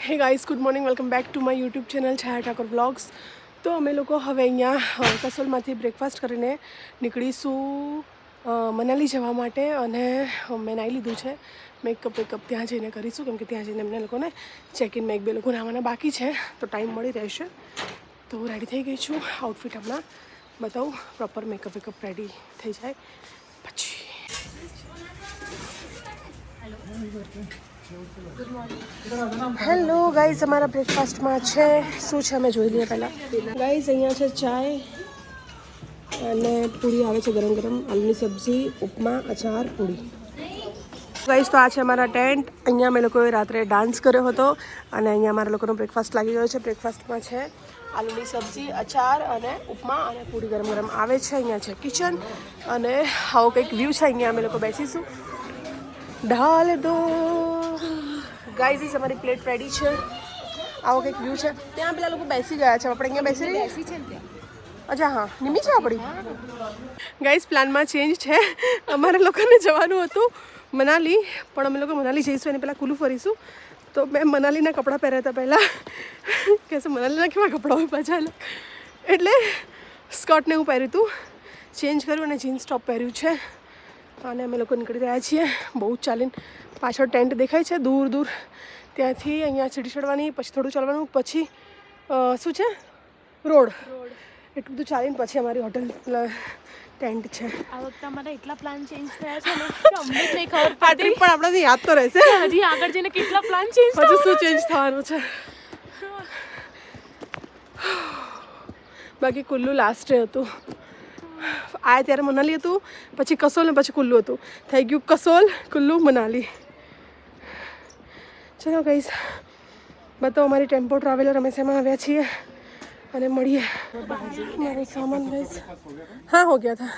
હે guys, good morning. Welcome back to my YouTube channel Chhaya Thakor blogs. તો અમે લોકો હવે અહીંયા કસોલમાંથી બ્રેકફાસ્ટ કરીને નીકળીશું મનાલી જવા માટે. અને મેં નાહી લીધું છે. મેકઅપ ત્યાં જઈને કરીશું, કેમ કે ત્યાં જઈને એમને લોકોને ચેક ઇનમાં 1-2 લોકો નાહવાના બાકી છે, તો ટાઈમ મળી રહેશે. તો હું રેડી થઈ ગઈ છું. આઉટફિટ હમણાં બતાવું, પ્રોપર મેકઅપ રેડી થઈ જાય પછી. હેલો ગાઈઝ, અમારા બ્રેકફાસ્ટમાં છે શું છે અમે જોઈ લઈએ પહેલાં. ગાઈઝ અહીંયા છે ચાય અને પૂરી આવે છે ગરમ ગરમ, આલુની સબ્જી, ઉપમા, અચાર, પૂરી. ગાઈઝ તો આ છે અમારા ટેન્ટ. અહીંયા અમે લોકોએ રાત્રે ડાન્સ કર્યો હતો અને અહીંયા અમારા લોકોનો બ્રેકફાસ્ટ લાગી ગયો છે. બ્રેકફાસ્ટમાં છે આલુની સબ્જી, અચાર અને ઉપમા અને પૂરી ગરમ ગરમ આવે છે. અહીંયા છે કિચન અને આવો કંઈક વ્યૂ છે. અહીંયા અમે લોકો બેસીશું. ઢાલ દો ગાઈઝ, અમારી પ્લેટ રેડી છે. આવો કંઈક વ્યૂ છે. ત્યાં પેલા લોકો બેસી ગયા છે, આપણે અહીંયા બેસી રહીએ. અચ્છા, હા, નિમી છે આપણી. ગાઈઝ પ્લાનમાં ચેન્જ છે. અમારા લોકોને જવાનું હતું મનાલી, પણ અમે લોકો મનાલી જઈશું એને પહેલાં કુલ્લુ ફરીશું. તો મેં મનાલીના કપડાં પહેર્યા હતા પહેલાં. કહેશે મનાલીના કેવા કપડાં હોય પાછા, એટલે સ્કર્ટને એવું પહેર્યું હતું, ચેન્જ કર્યું અને જીન્સ ટોપ પહેર્યું છે. અને અમે લોકો નીકળી રહ્યા છીએ બહુ જ ચાલીને. પાછળ ટેન્ટ દેખાય છે દૂર દૂર, ત્યાંથી અહીંયા સીડી ચડવાની, પછી થોડું ચાલવાનું, પછી શું છે રોડ. એટલું બધું ચાલીને પછી અમારી હોટલ ટેન્ટ છે. આ વખતે અમારા એટલા પ્લાન ચેન્જ થયા છે ને કે અમને જ નહીં ખબર પડતી. પણ આપણે યાદ તો રહેશે હજી આગળ જઈને કેટલા પ્લાન ચેન્જ હજુ શું ચેન્જ થવાનું છે. બાકી કુલ્લુ લાસ્ટ ડે હતું. આ ત્યારે મનાલી હતું, પછી કસોલ ને પછી કુલ્લુ હતું. થઈ ગયું કસોલ, કુલ્લુ, મનાલી. ચલો ગાઈસ, બતાવો અમારી ટેમ્પો ટ્રાવેલર અમે શેમાં આવ્યા છીએ અને મળીએ. મારો સામાન ગાઈસ હા હો ગયા था.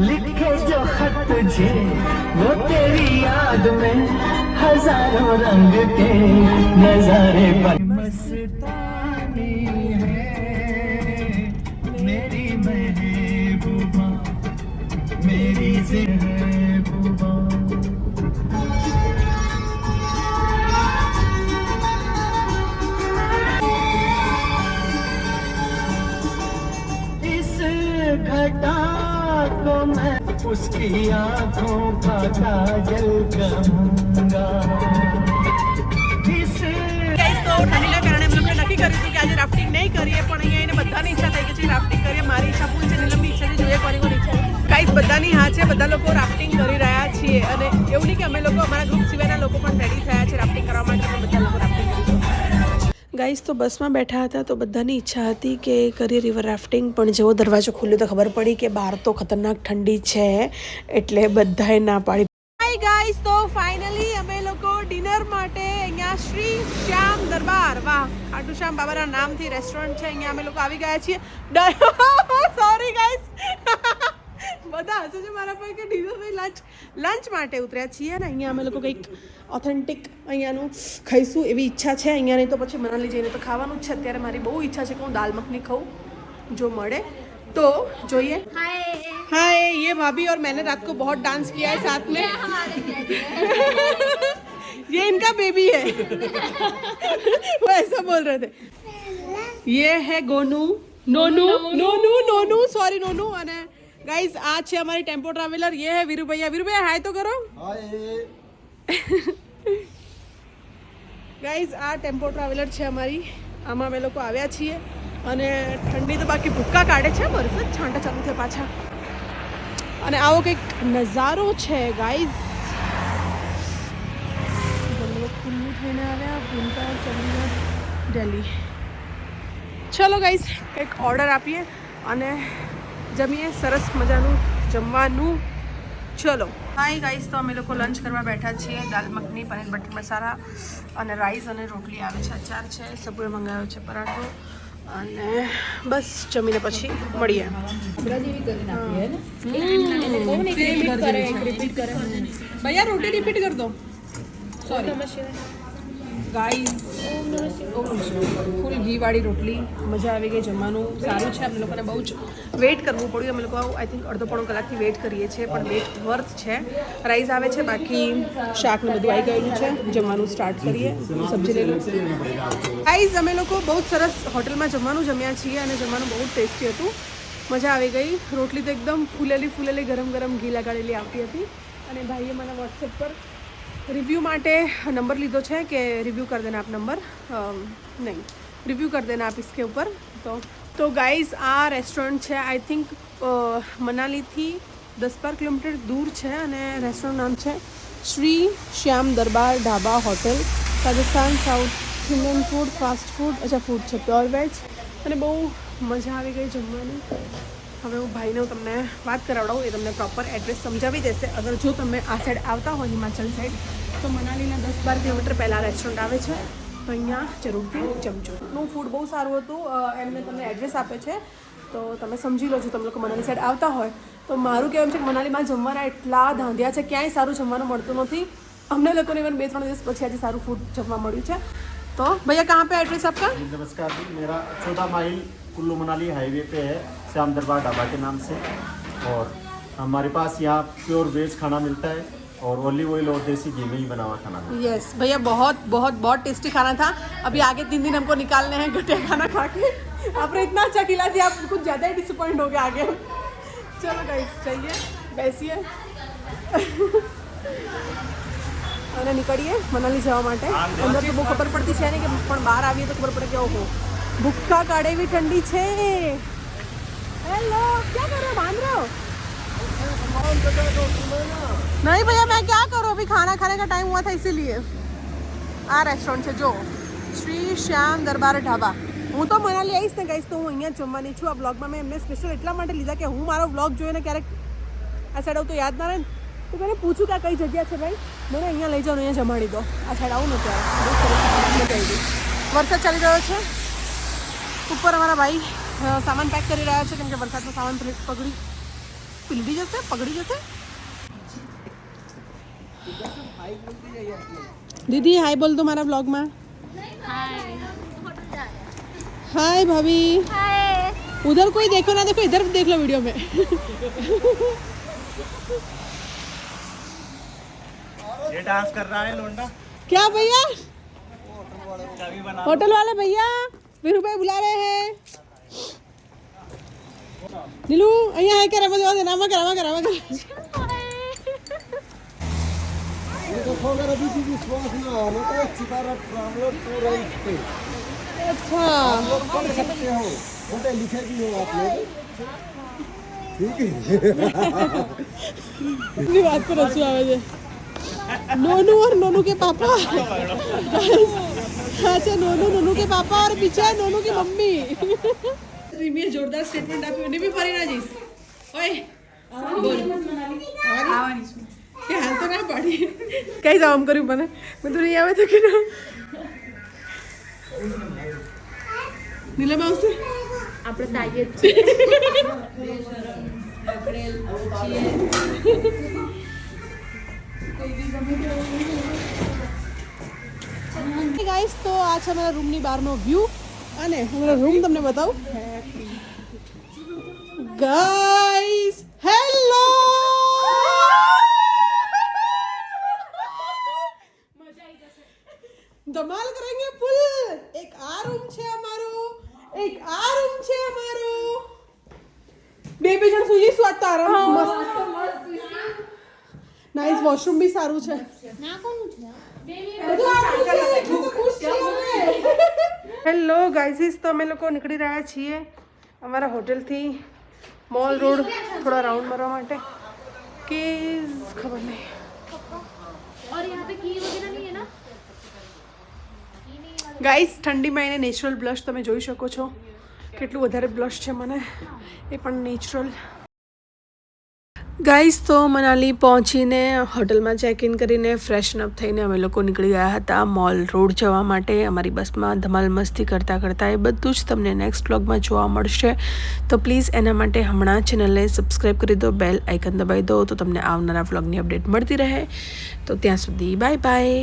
लिखे जो खत तुझे वो तेरी याद में हजारों रंग के नजारे पर मस्तानी है मेरी महबूबा मेरी महबूबा. घटा को मैं उसकी आंखों का काजल कहूँगा. તો ઠંડીના કારણે અમે લોકોએ નક્કી કર્યું હતું કે આજે રાફ્ટિંગ નહીં કરીએ, પણ અહીંયા એને બધાની ઈચ્છા થઈ ગઈ છે રાફ્ટિંગ કરીએ. મારી ઈચ્છા પૂરી છે, નીલમની ઈચ્છા છે, જોઈએ કોની કોની ઈચ્છા છે. ગાઈસ બધાની હા છે, બધા લોકો રાફ્ટિંગ કરી રહ્યા છીએ. અને એવું નહીં કે અમે લોકો, અમારા ગ્રુપ સિવાયના લોકો પણ રેડી થયા છે રાફ્ટિંગ કરવા માટે. બધા લોકો રાફ્ટિંગ કરીશું. ગાઈસ તો બસમાં બેઠા હતા તો બધાની ઈચ્છા હતી કે કરીએ રિવર રાફ્ટિંગ, પણ જેવો દરવાજો ખુલ્યો તો ખબર પડી કે બહાર તો ખતરનાક ઠંડી છે, એટલે બધાએ ના પાડી. હાય ગાઈસ, તો ફાઇનલી અમે લોકો ડિનર માટે અહીંયા શ્રી શ્યામ દરબાર, વાહ, ખાટુ શ્યામ બાબાના નામથી રેસ્ટોરન્ટ છે, અહીંયા અમે લોકો આવી ગયા છીએ. સોરી ગાઈસ, બધા હશે છે મારા પર કે ડિનર લંચ માટે ઉતર્યા છીએ ને અહીંયા અમે લોકો કંઈક ઓથેન્ટિક અહીંયાનું ખાઈશું એવી ઈચ્છા છે. અહીંયા નહીં તો પછી મનાલી જઈને તો ખાવાનું જ છે. અત્યારે મારી બહુ ઈચ્છા છે કે હું દાલ મખની ખાઉં, જો મળે तो જોઈએ. हाय, ये भाभी और मैंने रात को बहुत डांस किया है साथ में. ये इनका बेबी है. वो ऐसा बोल रहे थे. ये है गोनू, नोनू, नोनू, नोनू, सॉरी नोनू. અને गाइस आज છે અમારી ટેમ્પો ટ્રાવેલર ये है वीरू भैया हाय तो करो ગાઈઝ આ ટેમ્પો ટ્રાવેલર છે અમારી આમાં અમે લોકો આવ્યા છીએ અને ઠંડી તો બાકી ભૂક્કા કાઢે છે વરસાદ છાંટા ચાલુ થયા પાછા અને આવો કંઈક નજારો છે ગાઈઝ ખુલ્લું થઈને આવ્યા ભૂલતા ચંદીગઢ દિલ્હી ચલો ગાઈઝ કંઈક ઓર્ડર આપીએ અને જમીએ સરસ મજાનું જમવાનું ચલો હાય ગાઈસ તો અમે લોકો લંચ કરવા બેઠા છીએ દાલ મખની પનીર બટર મસાલા અને રાઈસ અને રોટલી આવે છે અચાર છે સબુએ મંગાવ્યો છે પરાઠો અને બસ જમીને પછી મળીએ ભૈયા રોટી રિપીટ કર દો સોરી ગાઈસ ફૂલ ઘીવાળી રોટલી મજા આવી ગઈ જમવાનું સારું છે અમે લોકોને બહુ જ વેઇટ કરવું પડ્યું અમે લોકો આઈ થિંક અડધો પોણો કલાકથી વેઇટ કરીએ છીએ પણ વેઇટ વર્થ છે રાઈસ આવે છે બાકી શાક ને બધું આવી ગયેલું છે જમવાનું સ્ટાર્ટ કરીએ સબ્જી લઈ લઉં ગાઈસ અમે લોકો બહુ જ સરસ હોટલમાં જમવાનું જમ્યા છીએ અને જમવાનું બહુ જ ટેસ્ટી હતું મજા આવી ગઈ રોટલી તો એકદમ ફૂલેલી ગરમ ગરમ ઘી લગાડેલી આવતી હતી અને ભાઈએ મને વોટ્સએપ પર रिव्यू माटे नंबर लीधो है कि रिव्यू कर देना आप नंबर नहीं रिव्यू कर देना आप इसके ऊपर तो गाइस आ रेस्टोरेंट है आई थिंक मनाली थी 10-12 किलोमीटर दूर है અને રેસ્ટોરન્ટ નામ છે Shri Shyam Darbar Dhaba hotel Rajasthan South Indian food fast food અચ્છા ફૂડ છે પ્યોર વેજ અને બહુ મજા આવી ગઈ જમવાની હવે હું ભાઈને હું તમને વાત કરાવડાવું એ તમને પ્રોપર એડ્રેસ સમજાવી દેશે અગર જો તમે આ સાઈડ આવતા હોય હિમાચલ સાઈડ તો મનાલીના 10-12 કિલોમીટર પહેલાં રેસ્ટોરન્ટ આવે છે તો અહીંયા જરૂરથી જમજો નું ફૂડ બહુ સારું હતું એમને તમને એડ્રેસ આપે છે તો તમે સમજી લો છો તમે લોકો મનાલી સાઈડ આવતા હોય તો મારું કહેવું છે કે મનાલીમાં જમવાના એટલા ધાંધિયા છે ક્યાંય સારું જમવાનું મળતું નથી અમને લોકોને ઇવન 2-3 દિવસ પછી આજે સારું ફૂડ જમવા મળ્યું છે तो भैया कहाँ पे एड्रेस आपका नमस्कार जी मेरा 14 माइल कुल्लू मनाली हाईवे पे है श्याम दरबार ढाबा के नाम से और हमारे पास यहाँ प्योर वेज खाना मिलता है और ऑलिव ऑयल और देसी घी में ही बना हुआ खाना मिलता है यस भैया बहुत टेस्टी खाना था अभी आगे 3 दिन हमको निकालने हैं घटिया खाना खा के आपने इतना अच्छा खिला दिया आप कुछ ज़्यादा ही डिसअपॉइंट हो गए आगे चलो गाइस चाहिए बैसिए અને નીકળીએ મનાલી જવા માટે અંદર તો બહુ ખબર પડતી છે ને કે પણ બહાર આવીએ તો ખબર પડે કે ઓહો ભૂક્કા કાઢે એવી ઠંડી છે હેલો क्या कर रहे हो बांध रहे हो नहीं भैया मैं क्या करूँ अभी खाना खाने का टाइम हुआ था इसीलिए आ रेस्टोरेंट છે જો શ્રી શ્યામ દરબાર ઢાબા હું તો મનાલી આવીશ ને ગાઈશ તો હું અહીંયા જમવાની છું આ બ્લોગમાં મેં એમને સ્પેશિયલ એટલા માટે લીધા કે હું મારો બ્લોગ જોઈને ક્યારેક આ સાઈડ આવું તો યાદ ના રહે તો મને પૂછું કે આ કઈ જગ્યા છે ભાઈ મને અહીંયા લઈ જાઓ અહીંયા જમાડી દો આ સાઈડ આવું ને ત્યારે બહુ સરસ મજા આવી ગઈ વરસાદ ચાલી રહ્યો છે ઉપર અમારા ભાઈ સામાન પેક કરી રહ્યા છે કેમ કે વરસાદનો સામાન પલળી જશે दीदी हाय बोल दो हमारा ब्लॉग में हाय भाभी उधर कोई देखो ना देखो इधर देख लो वीडियो में ये डांस कर रहा है लोंडा क्या भैया होटल वाले भैया वीरू भाई बुला रहे हैं नीलू અહીંયા હાય કરે મજા આવે નામાં કરાવા तो खोगर अभी भी विश्वास ना हो तो सितारा ट्रैवलर टूर एंड स्टे अच्छा आप लोग पढ़ सकते हो होटल लिखे भी हो आप लोग ठीक है ની વાત પર હસવું આવે છે नोनू और नोनू के पापा अच्छा नोनू के पापा और पीछे नोनू की मम्मी રીમીએ જોરદાર સ્ટેટમેન્ટ આપ્યું અને બી ફરી ના જઈશ ઓય બોલ આવવાની છું કે હાલ તો ના પાડી કઈ જાવ આમ કર્યું મને મેં તો નહીં આવે તો કે ના નીલમ આવશે આપણે તાઈએ જ છે ગાઈસ તો આ છે અમારા રૂમની બહારનો વ્યૂ અને અમારો રૂમ તમને બતાવું ગાઈસ હેલો ધમાલ કરેંગે ફૂલ એક આ રૂમ છે અમારો બે બે જણ સુઈ જઈશું આજ તો આરામ મસ્ત નાઈસ વોશરૂમ બી સારું છે હેલો ગાઈઝીસ તો અમે લોકો નીકળી રહ્યા છીએ અમારા હોટલથી મોલ રોડ થોડા રાઉન્ડ મારવા માટે કે ખબર નહીં और यहाँ पे की वगैरह नहीं है ना ગાઈઝ ઠંડીમાં એને નેચરલ બ્લશ તમે જોઈ શકો છો કેટલું વધારે બ્લશ છે મને એ પણ નેચરલ ગાઈઝ તો મનાલી પહોંચીને હોટલમાં ચેક ઇન કરીને ફ્રેશન અપ થઈને અમે લોકો નીકળી ગયા હતા મોલ રોડ જવા માટે અમારી બસમાં ધમાલ મસ્તી કરતાં કરતાં એ બધું જ તમને નેક્સ્ટ વ્લોગમાં જોવા મળશે તો પ્લીઝ એના માટે હમણાં ચેનલને સબસ્ક્રાઈબ કરી દો બેલ આઇકન દબાવી દો તો તમને આવનારા વ્લોગની અપડેટ મળતી રહે તો ત્યાં સુધી બાય બાય